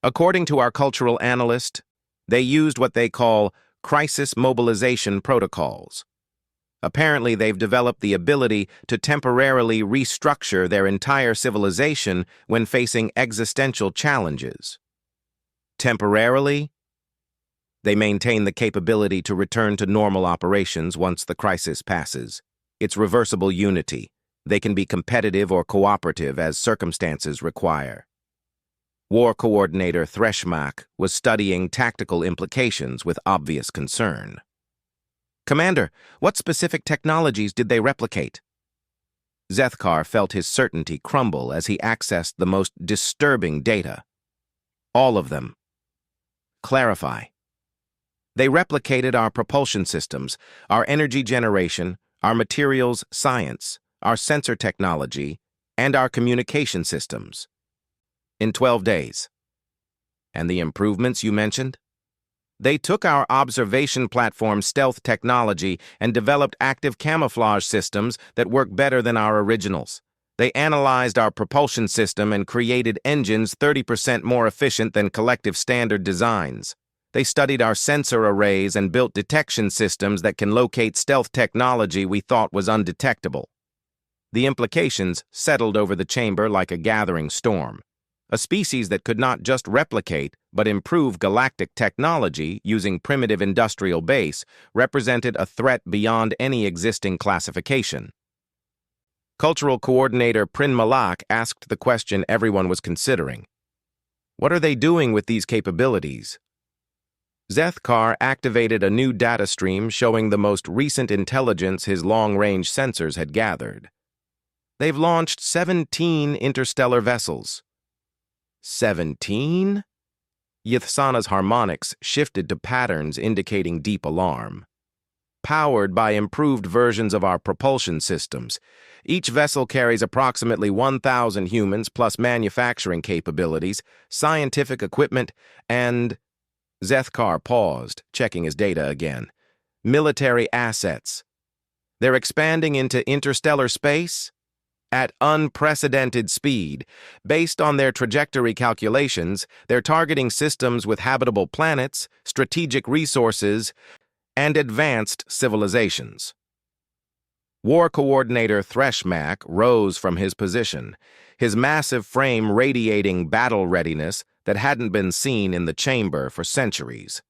According to our cultural analyst, they used what they call crisis mobilization protocols. Apparently, they've developed the ability to temporarily restructure their entire civilization when facing existential challenges. Temporarily, they maintain the capability to return to normal operations once the crisis passes. It's reversible unity. They can be competitive or cooperative as circumstances require. War Coordinator Threshmak was studying tactical implications with obvious concern. Commander, what specific technologies did they replicate? Zethkar felt his certainty crumble as he accessed the most disturbing data. All of them. Clarify. They replicated our propulsion systems, our energy generation, our materials science, our sensor technology, and our communication systems. In 12 days. And the improvements you mentioned? They took our observation platform stealth technology and developed active camouflage systems that work better than our originals. They analyzed our propulsion system and created engines 30% more efficient than collective standard designs. They studied our sensor arrays and built detection systems that can locate stealth technology we thought was undetectable. The implications settled over the chamber like a gathering storm. A species that could not just replicate, but improve galactic technology using primitive industrial base represented a threat beyond any existing classification. Cultural Coordinator Prin Malak asked the question everyone was considering. What are they doing with these capabilities? Zethkar activated a new data stream showing the most recent intelligence his long-range sensors had gathered. They've launched 17 interstellar vessels. 17? Ythsana's harmonics shifted to patterns indicating deep alarm. Powered by improved versions of our propulsion systems, each vessel carries approximately 1,000 humans plus manufacturing capabilities, scientific equipment, and... Zethkar paused, checking his data again. Military assets. They're expanding into interstellar space? At unprecedented speed. Based on their trajectory calculations, they're targeting systems with habitable planets, strategic resources, and advanced civilizations. War Coordinator Threshmak rose from his position, his massive frame radiating battle readiness that hadn't been seen in the chamber for centuries.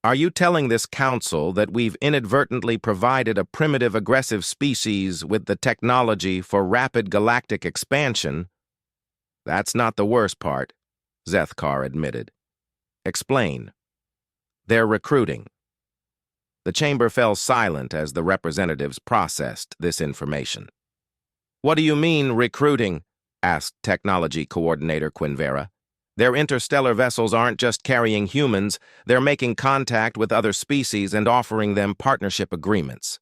Are you telling this council that we've inadvertently provided a primitive aggressive species with the technology for rapid galactic expansion? That's not the worst part, Zethkar admitted. Explain. They're recruiting. The chamber fell silent as the representatives processed this information. What do you mean, recruiting? Asked Technology Coordinator Quinvera. Their interstellar vessels aren't just carrying humans, they're making contact with other species and offering them partnership agreements.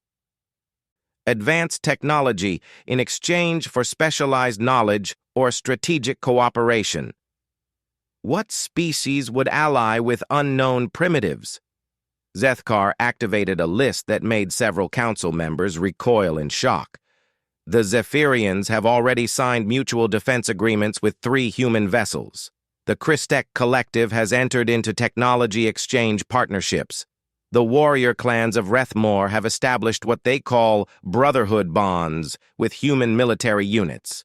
Advanced technology in exchange for specialized knowledge or strategic cooperation. What species would ally with unknown primitives? Zethkar activated a list that made several council members recoil in shock. The Zephyrians have already signed mutual defense agreements with 3 human vessels. The Christek Collective has entered into technology exchange partnerships. The warrior clans of Rethmore have established what they call brotherhood bonds with human military units.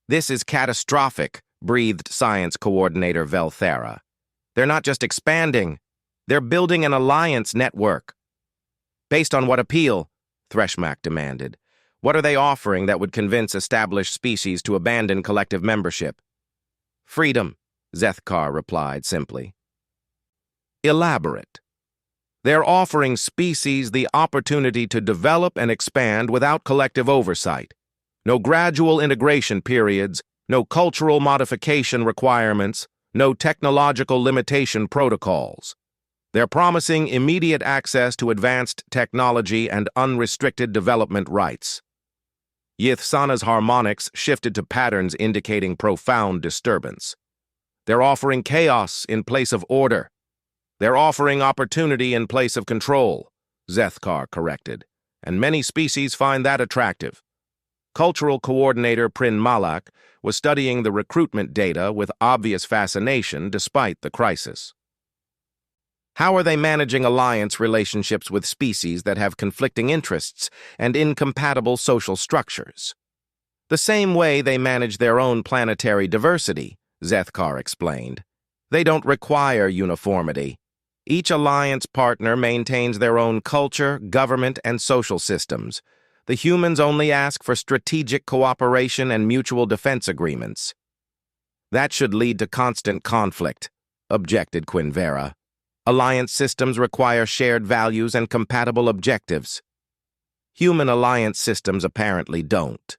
This is catastrophic, breathed Science Coordinator Velthera. They're not just expanding, they're building an alliance network. Based on what appeal? Threshmak demanded. What are they offering that would convince established species to abandon collective membership? Freedom, Zethkar replied simply. Elaborate. They're offering species the opportunity to develop and expand without collective oversight. No gradual integration periods, no cultural modification requirements, no technological limitation protocols. They're promising immediate access to advanced technology and unrestricted development rights. Ythsana's harmonics shifted to patterns indicating profound disturbance. They're offering chaos in place of order. They're offering opportunity in place of control, Zethkar corrected, and many species find that attractive. Cultural coordinator Prin Malak was studying the recruitment data with obvious fascination despite the crisis. How are they managing alliance relationships with species that have conflicting interests and incompatible social structures? The same way they manage their own planetary diversity, Zethkar explained. They don't require uniformity. Each alliance partner maintains their own culture, government, and social systems. The humans only ask for strategic cooperation and mutual defense agreements. That should lead to constant conflict, objected Quinvera. Alliance systems require shared values and compatible objectives. Human alliance systems apparently don't.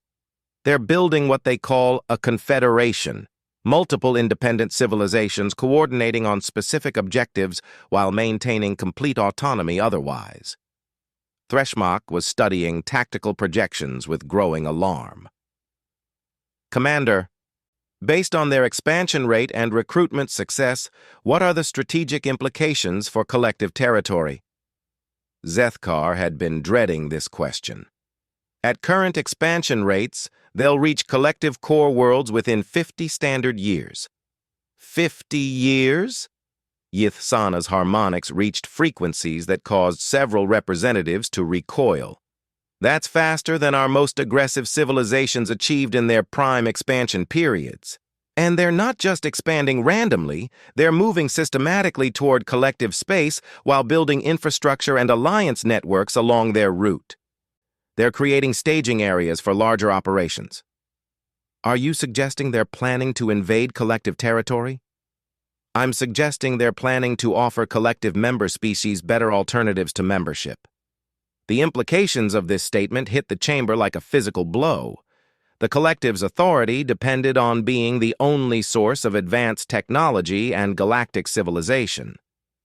They're building what they call a confederation, multiple independent civilizations coordinating on specific objectives while maintaining complete autonomy otherwise. Thresmach was studying tactical projections with growing alarm. Commander, based on their expansion rate and recruitment success, what are the strategic implications for collective territory? Zethkar had been dreading this question. At current expansion rates, they'll reach collective core worlds within 50 standard years. 50 years? Yithsana's harmonics reached frequencies that caused several representatives to recoil. That's faster than our most aggressive civilizations achieved in their prime expansion periods. And they're not just expanding randomly, they're moving systematically toward collective space while building infrastructure and alliance networks along their route. They're creating staging areas for larger operations. Are you suggesting they're planning to invade collective territory? I'm suggesting they're planning to offer collective member species better alternatives to membership. The implications of this statement hit the chamber like a physical blow. The collective's authority depended on being the only source of advanced technology and galactic civilization.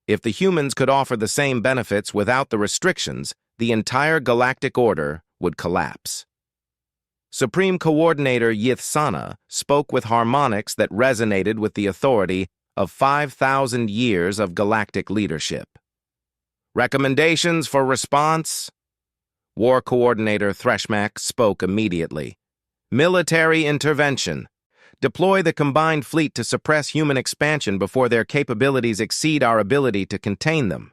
If the humans could offer the same benefits without the restrictions, the entire galactic order would collapse. Supreme Coordinator Yithsana spoke with harmonics that resonated with the authority of 5,000 years of galactic leadership. Recommendations for response? War Coordinator Thresmach spoke immediately. Military intervention. Deploy the combined fleet to suppress human expansion before their capabilities exceed our ability to contain them.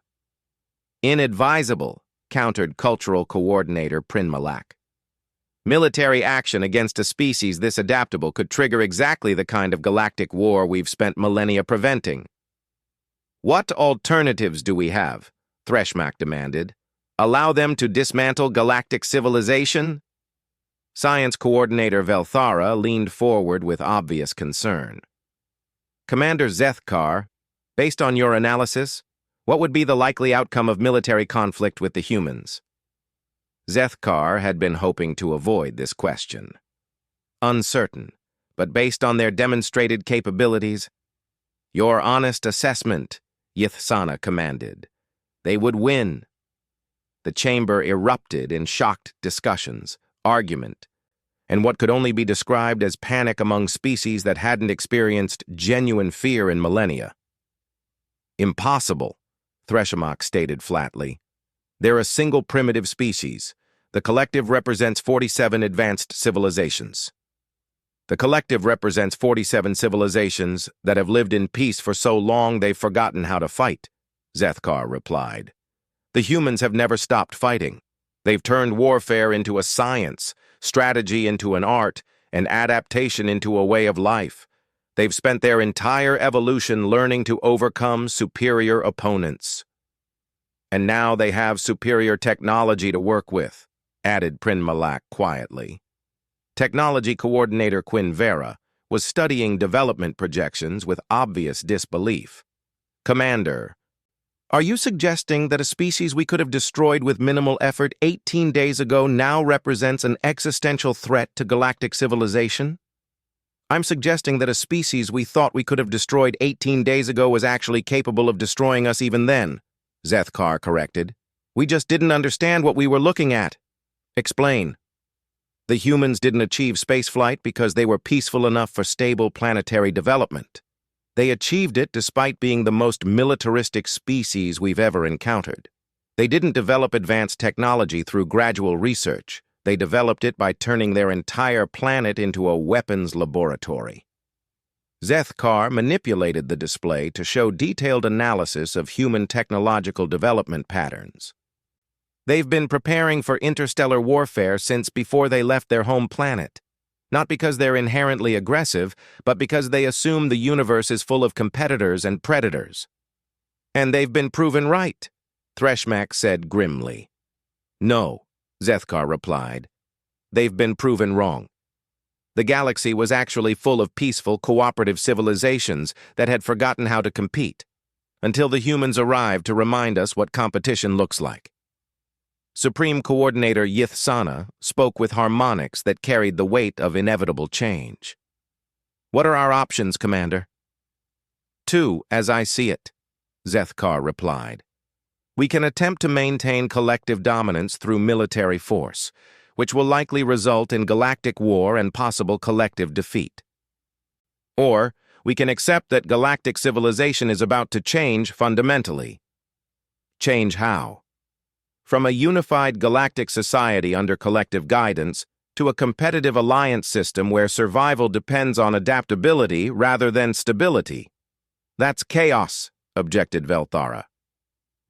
Inadvisable, countered Cultural Coordinator Prin Malak. Military action against a species this adaptable could trigger exactly the kind of galactic war we've spent millennia preventing. What alternatives do we have? Thresmach demanded. Allow them to dismantle galactic civilization? Science Coordinator Velthara leaned forward with obvious concern. Commander Zethkar, based on your analysis, what would be the likely outcome of military conflict with the humans? Zethkar had been hoping to avoid this question. Uncertain, but based on their demonstrated capabilities, your honest assessment, Yithsana commanded. They would win. The chamber erupted in shocked discussions, argument, and what could only be described as panic among species that hadn't experienced genuine fear in millennia. Impossible, Thresmach stated flatly. They're a single primitive species. The collective represents 47 advanced civilizations. The collective represents 47 civilizations that have lived in peace for so long they've forgotten how to fight, Zethkar replied. The humans have never stopped fighting. They've turned warfare into a science, strategy into an art, and adaptation into a way of life. They've spent their entire evolution learning to overcome superior opponents. And now they have superior technology to work with, added Prin Malak quietly. Technology Coordinator Quinvera was studying development projections with obvious disbelief. Commander, are you suggesting that a species we could have destroyed with minimal effort 18 days ago now represents an existential threat to galactic civilization? I'm suggesting that a species we thought we could have destroyed 18 days ago was actually capable of destroying us even then, Zethkar corrected. We just didn't understand what we were looking at. Explain. The humans didn't achieve spaceflight because they were peaceful enough for stable planetary development. They achieved it despite being the most militaristic species we've ever encountered. They didn't develop advanced technology through gradual research. They developed it by turning their entire planet into a weapons laboratory. Zethkar manipulated the display to show detailed analysis of human technological development patterns. They've been preparing for interstellar warfare since before they left their home planet. Not because they're inherently aggressive, but because they assume the universe is full of competitors and predators. And they've been proven right, Threshmak said grimly. No, Zethkar replied. They've been proven wrong. The galaxy was actually full of peaceful, cooperative civilizations that had forgotten how to compete, until the humans arrived to remind us what competition looks like. Supreme Coordinator Yithsana spoke with harmonics that carried the weight of inevitable change. What are our options, Commander? Two, as I see it, Zethkar replied. We can attempt to maintain collective dominance through military force, which will likely result in galactic war and possible collective defeat. Or, we can accept that galactic civilization is about to change fundamentally. Change how? From a unified galactic society under collective guidance to a competitive alliance system where survival depends on adaptability rather than stability. That's chaos, objected Velthara.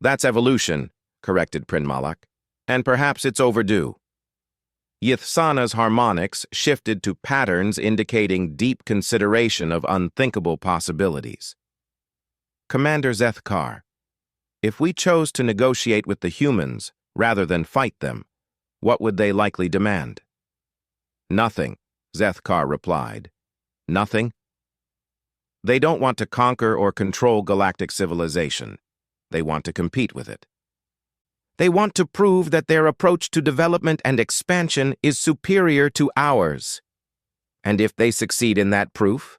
That's evolution, corrected Prinmalak, and perhaps it's overdue. Yithsana's harmonics shifted to patterns indicating deep consideration of unthinkable possibilities. Commander Zethkar, if we chose to negotiate with the humans rather than fight them, what would they likely demand? Nothing, Zethkar replied. Nothing? They don't want to conquer or control galactic civilization. They want to compete with it. They want to prove that their approach to development and expansion is superior to ours. And if they succeed in that proof,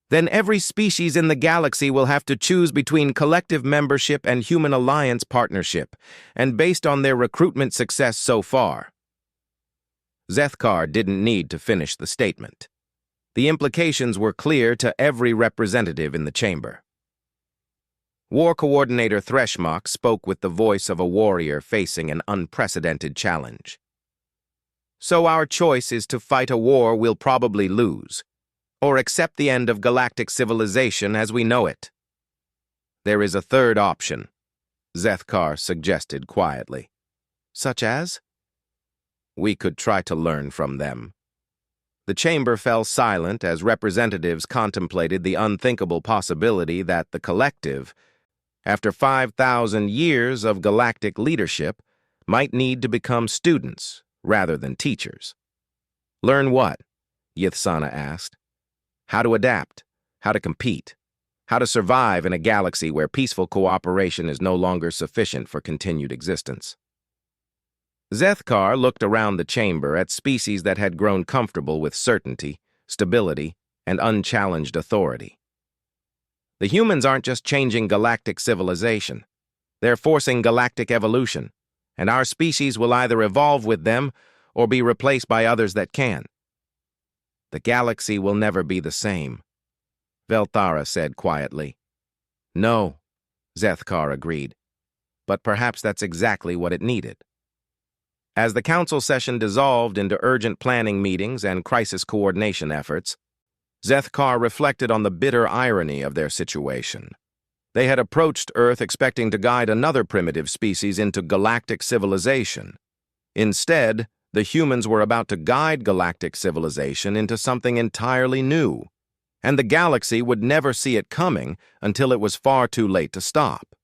then every species in the galaxy will have to choose between collective membership and human alliance partnership, and based on their recruitment success so far. Zethkar didn't need to finish the statement. The implications were clear to every representative in the chamber. War Coordinator Threshmak spoke with the voice of a warrior facing an unprecedented challenge. So our choice is to fight a war we'll probably lose, or accept the end of galactic civilization as we know it. There is a third option, Zethkar suggested quietly. Such as? We could try to learn from them. The chamber fell silent as representatives contemplated the unthinkable possibility that the collective, after 5,000 years of galactic leadership, might need to become students rather than teachers. Learn what? Yithsana asked. How to adapt, how to compete, how to survive in a galaxy where peaceful cooperation is no longer sufficient for continued existence. Zethkar looked around the chamber at species that had grown comfortable with certainty, stability, and unchallenged authority. The humans aren't just changing galactic civilization. They're forcing galactic evolution, and our species will either evolve with them or be replaced by others that can. The galaxy will never be the same, Velthara said quietly. No, Zethkar agreed, but perhaps that's exactly what it needed. As the council session dissolved into urgent planning meetings and crisis coordination efforts, Zethkar reflected on the bitter irony of their situation. They had approached Earth expecting to guide another primitive species into galactic civilization. Instead, the humans were about to guide galactic civilization into something entirely new, and the galaxy would never see it coming until it was far too late to stop.